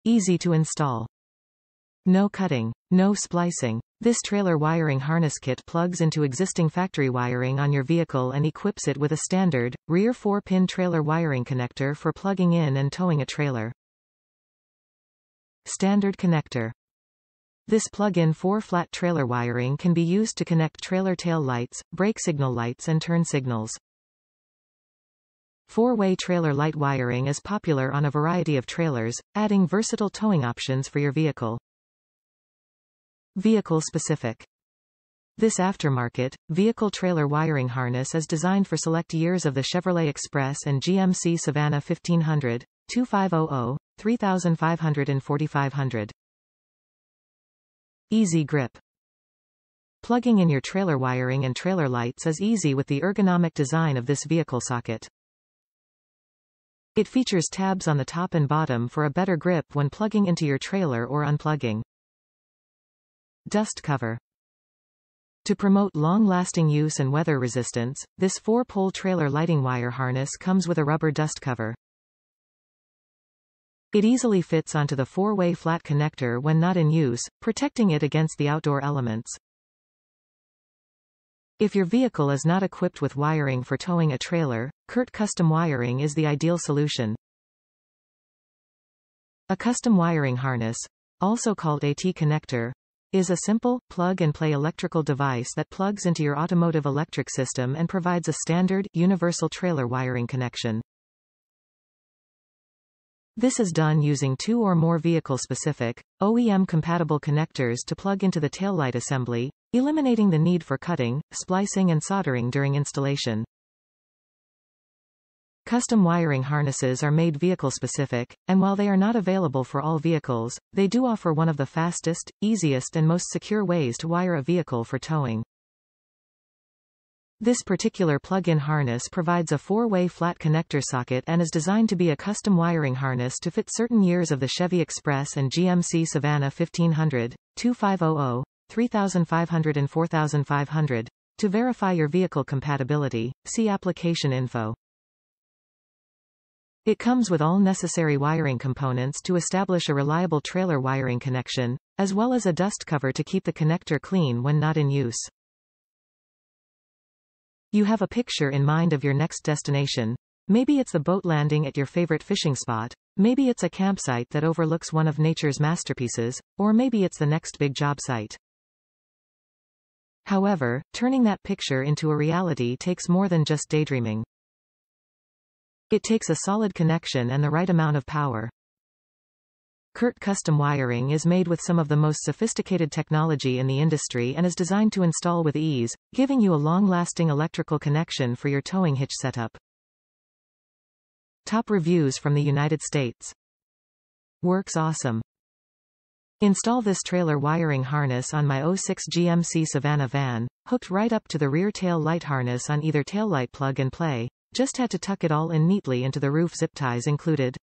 Easy to install. No cutting, no splicing. This trailer wiring harness kit plugs into existing factory wiring on your vehicle and equips it with a standard, rear 4-pin trailer wiring connector for plugging in and towing a trailer. Standard connector. This plug-in 4-flat trailer wiring can be used to connect trailer tail lights, brake signal lights and turn signals. 4-way trailer light wiring is popular on a variety of trailers, adding versatile towing options for your vehicle. Vehicle specific. This aftermarket, vehicle trailer wiring harness is designed for select years of the Chevrolet Express and GMC Savana 1500, 2500, 3500 and 4500. Easy grip. Plugging in your trailer wiring and trailer lights is easy with the ergonomic design of this vehicle socket. It features tabs on the top and bottom for a better grip when plugging into your trailer or unplugging. Dust cover. To promote long-lasting use and weather resistance, this 4-pole trailer lighting wire harness comes with a rubber dust cover. It easily fits onto the 4-way flat connector when not in use, protecting it against the outdoor elements. If your vehicle is not equipped with wiring for towing a trailer, CURT custom wiring is the ideal solution. A custom wiring harness, also called AT connector, is a simple, plug-and-play electrical device that plugs into your automotive electric system and provides a standard, universal trailer wiring connection. This is done using 2 or more vehicle-specific, OEM-compatible connectors to plug into the taillight assembly, eliminating the need for cutting, splicing and soldering during installation. Custom wiring harnesses are made vehicle-specific, and while they are not available for all vehicles, they do offer one of the fastest, easiest and most secure ways to wire a vehicle for towing. This particular plug-in harness provides a 4-way flat connector socket and is designed to be a custom wiring harness to fit certain years of the Chevy Express and GMC Savana 1500, 2500, 3500 and 4500. To verify your vehicle compatibility, see application info. It comes with all necessary wiring components to establish a reliable trailer wiring connection, as well as a dust cover to keep the connector clean when not in use. You have a picture in mind of your next destination. Maybe it's the boat landing at your favorite fishing spot, maybe it's a campsite that overlooks one of nature's masterpieces, or maybe it's the next big job site. However, turning that picture into a reality takes more than just daydreaming. It takes a solid connection and the right amount of power. CURT custom wiring is made with some of the most sophisticated technology in the industry and is designed to install with ease, giving you a long-lasting electrical connection for your towing hitch setup. Top reviews from the United States. Works awesome. Install this trailer wiring harness on my 06 GMC Savana van, hooked right up to the rear tail light harness on either taillight plug and play. Just had to tuck it all in neatly into the roof zip ties included.